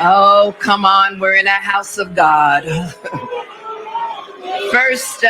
Oh, come on. We're in a house of God. First,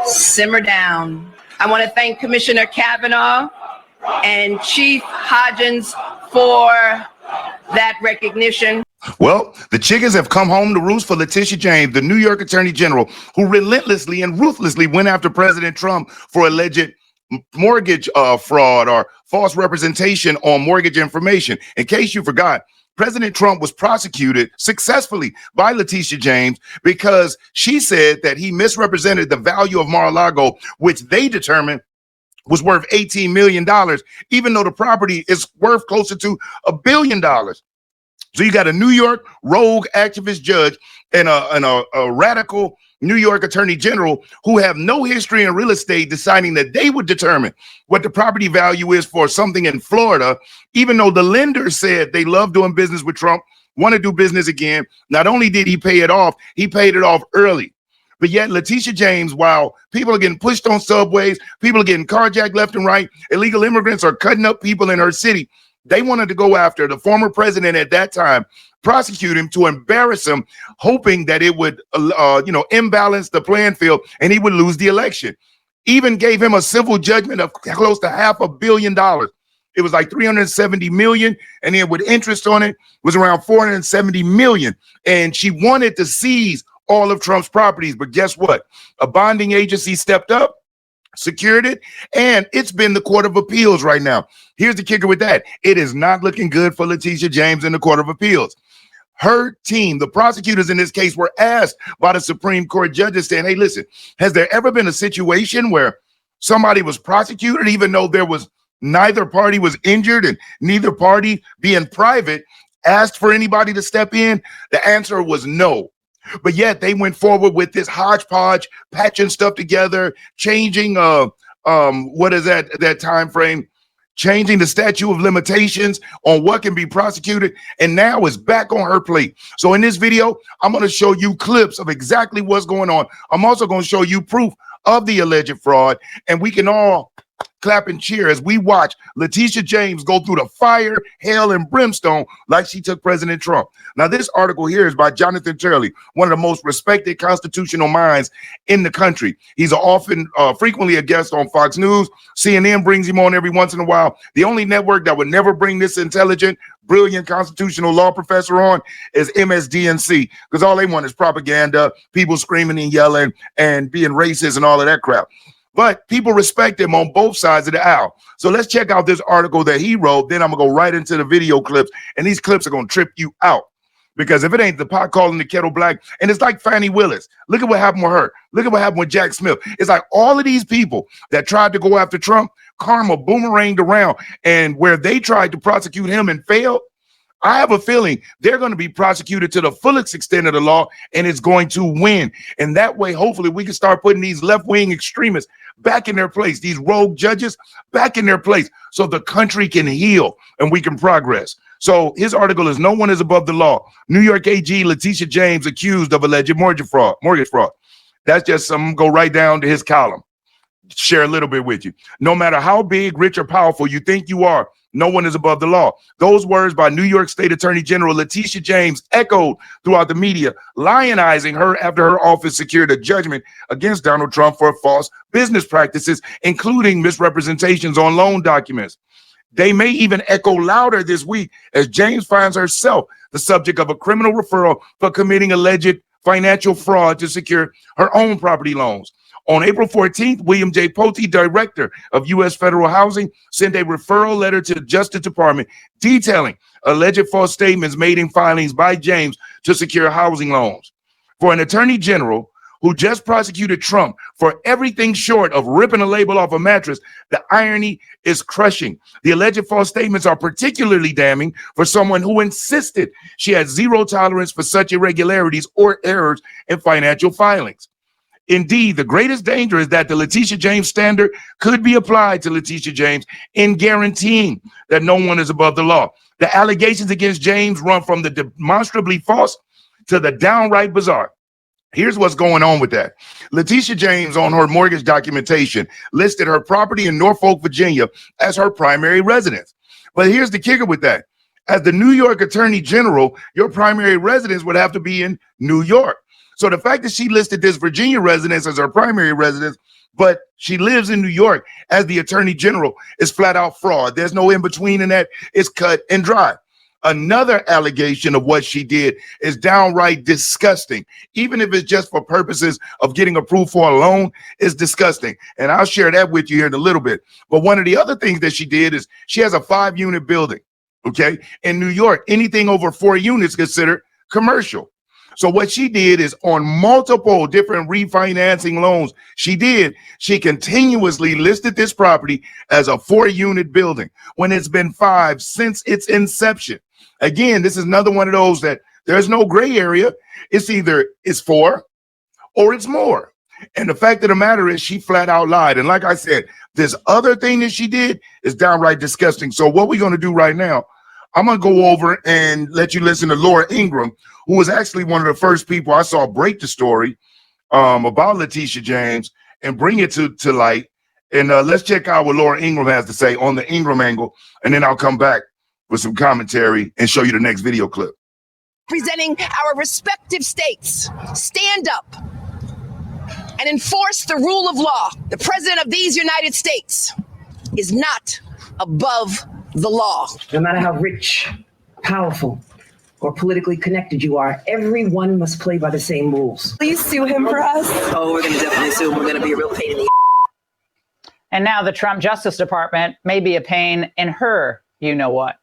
simmer down. I want to thank Commissioner Kavanaugh and Chief Hodgins for that recognition. Well, the chickens have come home to roost for Letitia James, the New York Attorney General, who relentlessly and ruthlessly went after President Trump for alleged mortgage fraud or false representation on mortgage information. In case you forgot, President Trump was prosecuted successfully by Letitia James because she said that he misrepresented the value of Mar-a-Lago, which they determined was worth $18 million, even though the property is worth closer to $1 billion. So you got a New York rogue activist judge and a radical New York Attorney General who have no history in real estate deciding that they would determine what the property value is for something in Florida, even though the lender said they love doing business with Trump, want to do business again. Not only did he pay it off, he paid it off early. But yet Letitia James, while people are getting pushed on subways, people are getting carjacked left and right, illegal immigrants are cutting up people in her city, they wanted to go after the former president at that time, prosecute him to embarrass him, hoping that it would, imbalance the playing field and he would lose the election. Even gave him a civil judgment of close to $500 million. It was like 370 million, and then with interest on it was around 470 million. And she wanted to seize all of Trump's properties, but guess what? A bonding agency stepped up, secured it, and it's been the Court of Appeals right now. Here's the kicker with that. It is not looking good for Letitia James in the Court of Appeals. Her team, the prosecutors in this case, were asked by the Supreme Court judges saying, hey, listen, has there ever been a situation where somebody was prosecuted even though there was neither party was injured and neither party, being private, asked for anybody to step in? The answer was no. But yet they went forward with this hodgepodge, patching stuff together, changing what is that time frame, changing the statute of limitations on what can be prosecuted, and now it's back on her plate. So in this video, I'm going to show you clips of exactly what's going on. I'm also going to show you proof of the alleged fraud, and we can all clap and cheer as we watch Letitia James go through the fire, hell, and brimstone like she took President Trump. Now, this article here is by Jonathan Turley, one of the most respected constitutional minds in the country. He's frequently a guest on Fox News. CNN brings him on every once in a while. The only network that would never bring this intelligent, brilliant constitutional law professor on is MSDNC, because all they want is propaganda, people screaming and yelling and being racist and all of that crap. But people respect him on both sides of the aisle. So let's check out this article that he wrote. Then I'm going to go right into the video clips. And these clips are going to trip you out. Because if it ain't the pot calling the kettle black, and it's like Fannie Willis. Look at what happened with her. Look at what happened with Jack Smith. It's like all of these people that tried to go after Trump, karma boomeranged around. And where they tried to prosecute him and failed, I have a feeling they're going to be prosecuted to the fullest extent of the law, and it's going to win. And that way, hopefully, we can start putting these left-wing extremists back in their place, these rogue judges back in their place, so the country can heal and we can progress. So his article is "No One is Above the Law. New York AG Letitia James accused of alleged mortgage fraud. That's just some, go right down to his column. Share a little bit with you. No matter how big, rich, or powerful you think you are, no one is above the law. Those words by New York State Attorney General Letitia James echoed throughout the media, lionizing her after her office secured a judgment against Donald Trump for false business practices, including misrepresentations on loan documents. They may even echo louder this week as James finds herself the subject of a criminal referral for committing alleged financial fraud to secure her own property loans. On April 14th, William J. Pote, director of U.S. Federal Housing, sent a referral letter to the Justice Department detailing alleged false statements made in filings by James to secure housing loans. For an attorney general who just prosecuted Trump for everything short of ripping a label off a mattress, the irony is crushing. The alleged false statements are particularly damning for someone who insisted she had zero tolerance for such irregularities or errors in financial filings. Indeed, the greatest danger is that the Letitia James standard could be applied to Letitia James in guaranteeing that no one is above the law. The allegations against James run from the demonstrably false to the downright bizarre. Here's what's going on with that. Letitia James, on her mortgage documentation, listed her property in Norfolk, Virginia as her primary residence. But here's the kicker with that. As the New York Attorney General, your primary residence would have to be in New York. So the fact that she listed this Virginia residence as her primary residence, but she lives in New York as the Attorney General, is flat out fraud. There's no in between in that. It's cut and dry. Another allegation of what she did is downright disgusting. Even if it's just for purposes of getting approved for a loan, it's disgusting. And I'll share that with you here in a little bit. But one of the other things that she did is she has a 5-unit building, okay? In New York, anything over 4 units considered commercial. So what she did is on multiple different refinancing loans she continuously listed this property as a 4-unit building when it's been 5 since its inception. Again, this is another one of those that there's no gray area. It's either it's 4 or it's more. And the fact of the matter is she flat out lied. And like I said, this other thing that she did is downright disgusting. So what we're going to do right now, I'm going to go over and let you listen to Laura Ingraham, who was actually one of the first people I saw break the story about Letitia James and bring it to light. And let's check out what Laura Ingraham has to say on the Ingraham angle, and then I'll come back with some commentary and show you the next video clip. Representing our respective states, stand up and enforce the rule of law. The president of these United States is not above the law. No matter how rich, powerful, or politically connected you are, everyone must play by the same rules. Please sue him for us. Oh, we're going to definitely sue him. We're going to be a real pain in the And now the Trump Justice Department may be a pain in her you-know-what.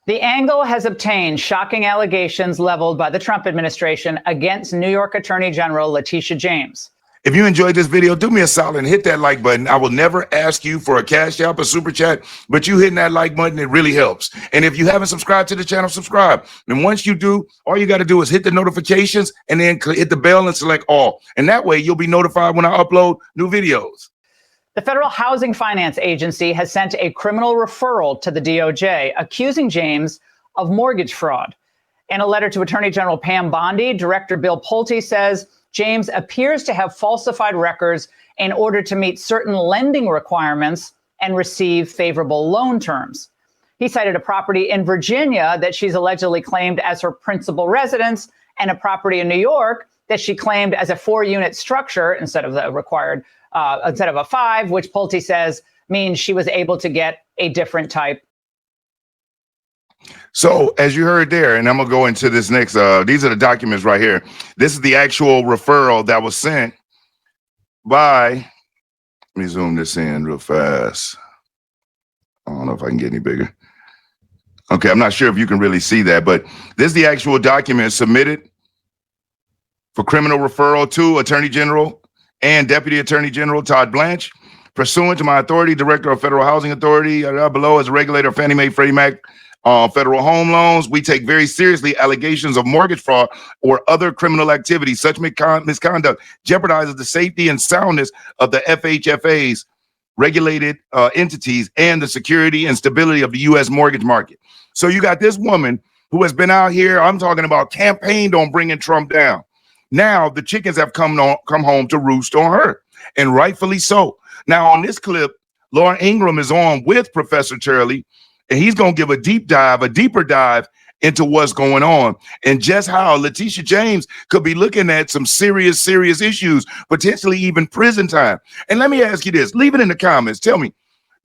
The Angle has obtained shocking allegations leveled by the Trump administration against New York Attorney General Letitia James. If you enjoyed this video, do me a solid and hit that like button. I will never ask you for a cash app or super chat, but you hitting that like button, it really helps. And if you haven't subscribed to the channel, subscribe. And once you do, all you got to do is hit the notifications and then hit the bell and select all. And that way you'll be notified when I upload new videos. The Federal Housing Finance Agency has sent a criminal referral to the DOJ accusing James of mortgage fraud. In a letter to Attorney General Pam Bondi, Director Bill Pulte says James appears to have falsified records in order to meet certain lending requirements and receive favorable loan terms. He cited a property in Virginia that she's allegedly claimed as her principal residence and a property in New York that she claimed as a 4-unit structure instead of the required instead of a 5, which Pulte says means she was able to get a different type. So as you heard there, and I'm going to go into this next, these are the documents right here. This is the actual referral that was sent by, let me zoom this in real fast. I don't know if I can get any bigger. Okay, I'm not sure if you can really see that, but this is the actual document submitted for criminal referral to Attorney General and Deputy Attorney General Todd Blanche, pursuant to my authority, Director of Federal Housing Authority, below as a regulator of Fannie Mae, Freddie Mac, federal home loans. We take very seriously allegations of mortgage fraud or other criminal activity. Such misconduct jeopardizes the safety and soundness of the FHFA's regulated entities and the security and stability of the U.S. mortgage market. So you got this woman who has been out here, I'm talking about, campaigned on bringing Trump down. Now the chickens have come home to roost on her, and rightfully so. Now on this clip, Laura Ingraham is on with Professor Turley, and he's going to give a deeper dive into what's going on and just how Letitia James could be looking at some serious issues, potentially even prison time. And let me ask you this, leave it in the comments. Tell me,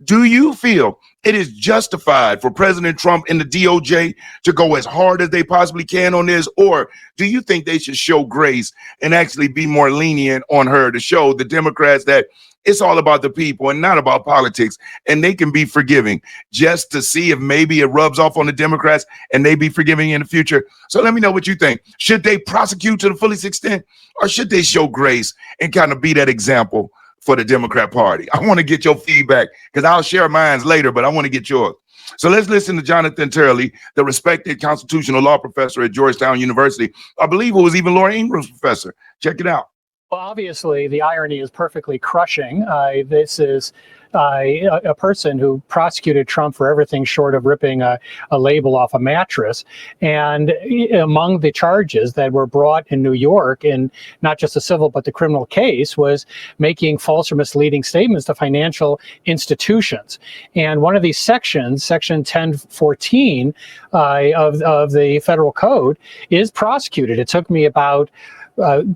do you feel it is justified for President Trump and the DOJ to go as hard as they possibly can on this? Or do you think they should show grace and actually be more lenient on her to show the Democrats that it's all about the people and not about politics, and they can be forgiving just to see if maybe it rubs off on the Democrats and they be forgiving in the future? So let me know what you think. Should they prosecute to the fullest extent, or should they show grace and kind of be that example for the Democrat Party? I want to get your feedback because I'll share mine later, but I want to get yours. So let's listen to Jonathan Turley, the respected constitutional law professor at Georgetown University. I believe it was even Laura Ingraham's professor. Check it out. Well, obviously, the irony is perfectly crushing. This is a person who prosecuted Trump for everything short of ripping a label off a mattress. And among the charges that were brought in New York, in not just the civil but the criminal case, was making false or misleading statements to financial institutions. And one of these sections, Section 1014 of the federal code, is prosecuted. It took me about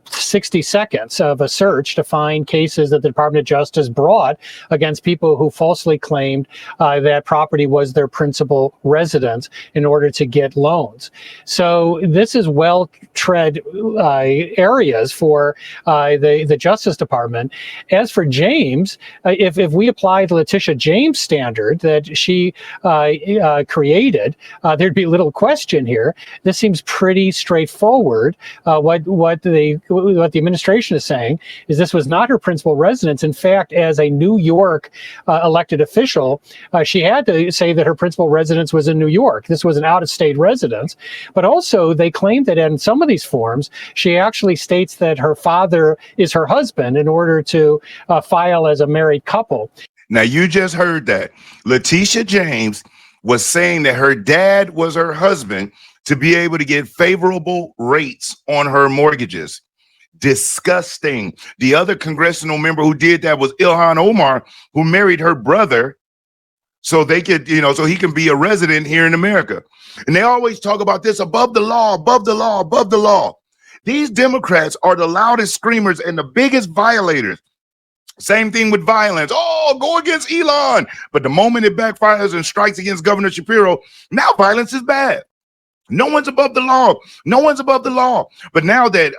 60 seconds of a search to find cases that the Department of Justice brought against people who falsely claimed that property was their principal residence in order to get loans. So this is well-tread areas for the Justice Department. As for James, if we apply the Letitia James standard that she created, there'd be little question here. This seems pretty straightforward. What the administration is saying is this was not her principal residence. In fact, as a New York elected official, she had to say that her principal residence was in New York. This was an out-of-state residence. But also, they claim that in some of these forms, she actually states that her father is her husband in order to file as a married couple. Now, you just heard that. Letitia James was saying that her dad was her husband to be able to get favorable rates on her mortgages. Disgusting. The other congressional member who did that was Ilhan Omar, who married her brother so they could, so he can be a resident here in America. And they always talk about this above the law, above the law, above the law. These Democrats are the loudest screamers and the biggest violators. Same thing with violence. Oh, go against Elon. But the moment it backfires and strikes against Governor Shapiro, now violence is bad. No one's above the law. No one's above the law. But now that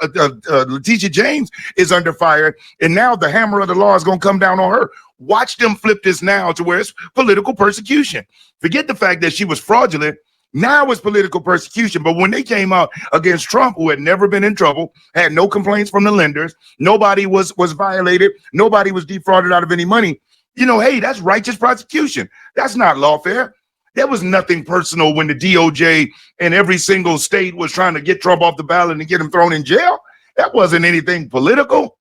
Letitia James is under fire, and now the hammer of the law is going to come down on her. Watch them flip this now to where it's political persecution. Forget the fact that she was fraudulent. Now it's political persecution. But when they came out against Trump, who had never been in trouble, had no complaints from the lenders, nobody was violated, nobody was defrauded out of any money. Hey, that's righteous prosecution. That's not lawfare. There was nothing personal when the DOJ and every single state was trying to get Trump off the ballot and get him thrown in jail. That wasn't anything political.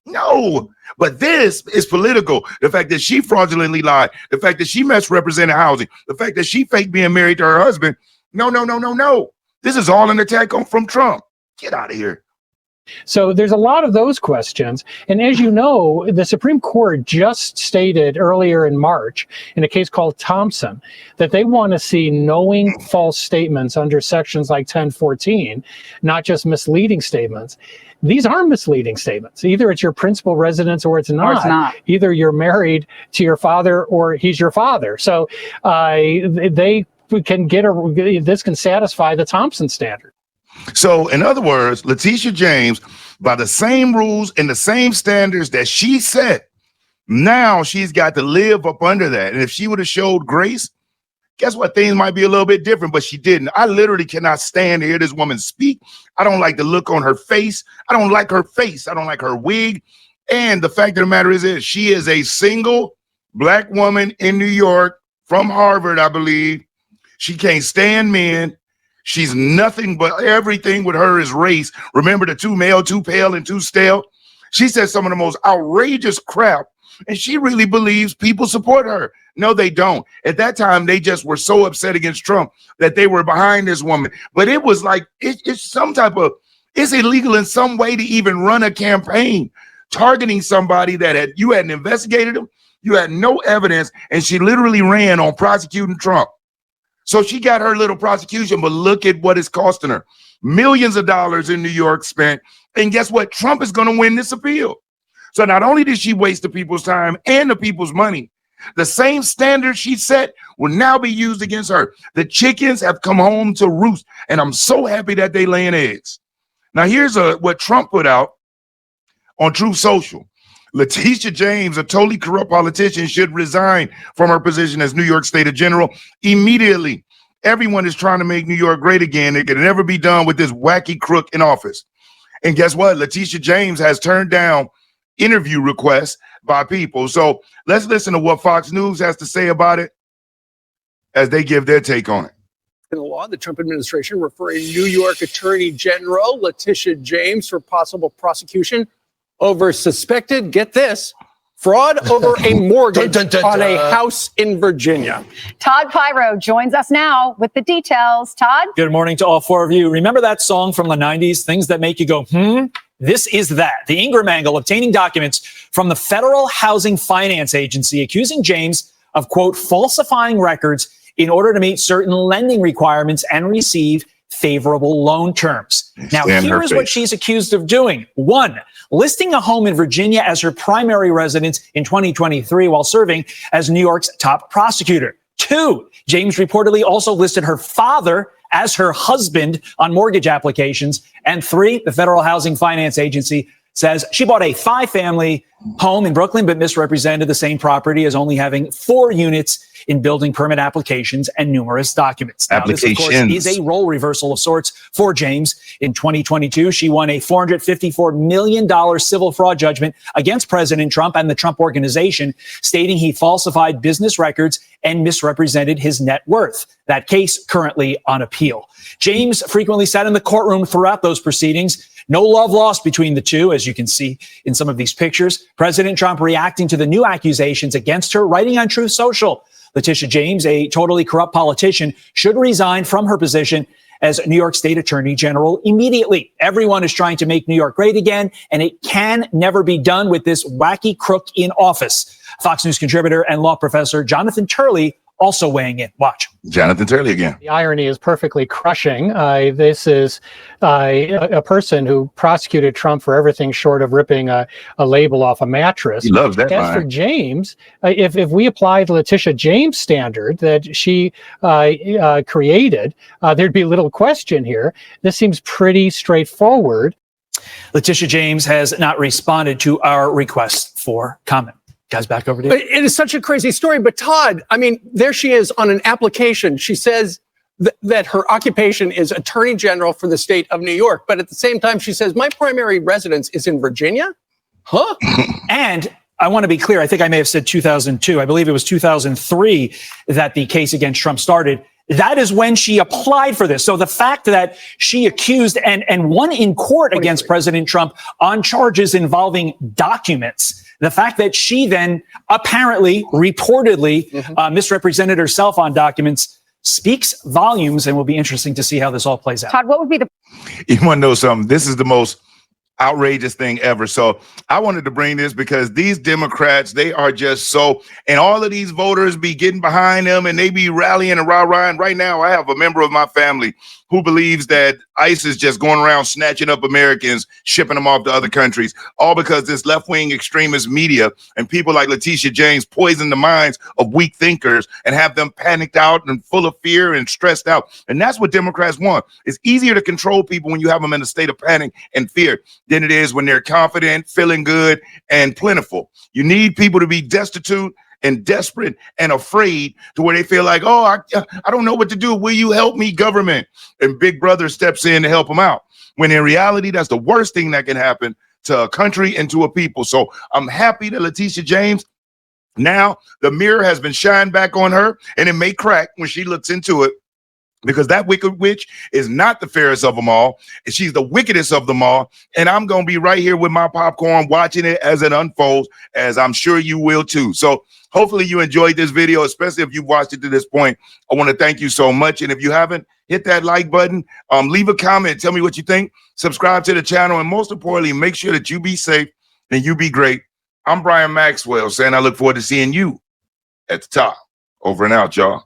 No, but this is political. The fact that she fraudulently lied, the fact that she misrepresented housing, the fact that she faked being married to her husband. No. This is all an attack from Trump. Get out of here. So there's a lot of those questions. And as you know, the Supreme Court just stated earlier in March in a case called Thompson that they want to see knowing false statements under sections like 1014, not just misleading statements. These are misleading statements. Either it's your principal residence or it's not. Or it's not. Either you're married to your father or he's your father. So they can this can satisfy the Thompson standard. So, in other words, Letitia James, by the same rules and the same standards that she set, now she's got to live up under that. And if she would have showed grace, guess what? Things might be a little bit different, but she didn't. I literally cannot stand to hear this woman speak. I don't like the look on her face. I don't like her face. I don't like her wig. And the fact of the matter is she is a single Black woman in New York from Harvard, I believe. She can't stand men. She's nothing but everything with her is race. Remember the too male, too pale, and too stale? She says some of the most outrageous crap, and she really believes people support her. No, they don't. At that time, they just were so upset against Trump that they were behind this woman. But it was like, it's illegal in some way to even run a campaign targeting somebody that you hadn't investigated them, you had no evidence, and she literally ran on prosecuting Trump. So she got her little prosecution, but look at what it's costing her. Millions of dollars in New York spent. And guess what? Trump is going to win this appeal. So not only did she waste the people's time and the people's money, the same standard she set will now be used against her. The chickens have come home to roost, and I'm so happy that they laying eggs. Now here's what Trump put out on Truth Social. Letitia James, a totally corrupt politician, should resign from her position as New York State General immediately. Everyone is trying to make New York great again. It can never be done with this wacky crook in office. And guess what? Letitia James has turned down interview requests by people. So let's listen to what Fox News has to say about it as they give their take on it. In the law, the Trump administration referring New York Attorney General Letitia James for possible prosecution over suspected, get this, fraud over a mortgage on a house in Virginia. Todd Pyro joins us now with the details. Todd? Good morning to all four of you. Remember that song from the 90s, Things That Make You Go, This is that. The Ingram angle obtaining documents from the Federal Housing Finance Agency accusing James of, quote, falsifying records in order to meet certain lending requirements and receive favorable loan terms. Now, here is what she's accused of doing. 1, listing a home in Virginia as her primary residence in 2023 while serving as New York's top prosecutor. 2, James reportedly also listed her father as her husband on mortgage applications. And 3, the Federal Housing Finance Agency says she bought a 5-family home in Brooklyn, but misrepresented the same property as only having 4 units in building permit applications and numerous documents. Now, this, of course, is a role reversal of sorts for James. In 2022, she won a $454 million civil fraud judgment against President Trump and the Trump Organization, stating he falsified business records and misrepresented his net worth. That case currently on appeal. James frequently sat in the courtroom throughout those proceedings. No love lost between the two, as you can see in some of these pictures. President Trump reacting to the new accusations against her, writing on Truth Social. Letitia James, a totally corrupt politician, should resign from her position as New York State Attorney General immediately. Everyone is trying to make New York great again, and it can never be done with this wacky crook in office. Fox News contributor and law professor Jonathan Turley also weighing in. Watch. Jonathan Turley again. The irony is perfectly crushing. This is a person who prosecuted Trump for everything short of ripping a label off a mattress. He loves that As line. for James, if we apply the Letitia James standard that she created, there'd be little question here. This seems pretty straightforward. Letitia James has not responded to our request for comment. Guys, back over to you. It is such a crazy story. But Todd, I mean, there she is on an application. She says that her occupation is Attorney General for the state of New York. But at the same time, she says, my primary residence is in Virginia? Huh? And I want to be clear. I think I may have said 2002. I believe it was 2003 that the case against Trump started. That is when she applied for this. So the fact that she accused and won in court against President Trump on charges involving documents, the fact that she then apparently, reportedly misrepresented herself on documents speaks volumes, and will be interesting to see how this all plays out. Todd, what would be the... You want to know something? This is the most outrageous thing ever. So I wanted to bring this because these Democrats, they are just so, and all of these voters be getting behind them and they be rallying and rah-rah. And right now I have a member of my family who believes that ICE is just going around snatching up Americans, shipping them off to other countries, all because this left-wing extremist media and people like Letitia James poison the minds of weak thinkers and have them panicked out and full of fear and stressed out. And that's what Democrats want. It's easier to control people when you have them in a state of panic and fear than it is when they're confident, feeling good, and plentiful. You need people to be destitute and desperate and afraid to where they feel like, oh, I don't know what to do. Will you help me, government? And Big Brother steps in to help them out. When in reality, that's the worst thing that can happen to a country and to a people. So I'm happy that Letitia James, now the mirror has been shined back on her, and it may crack when she looks into it, because that wicked witch is not the fairest of them all. She's the wickedest of them all. And I'm going to be right here with my popcorn watching it as it unfolds, as I'm sure you will too. So hopefully you enjoyed this video, especially if you've watched it to this point. I want to thank you so much. And if you haven't, hit that like button, leave a comment, tell me what you think, subscribe to the channel, and most importantly, make sure that you be safe and you be great. I'm Brian Maxwell saying I look forward to seeing you at the top. Over and out, y'all.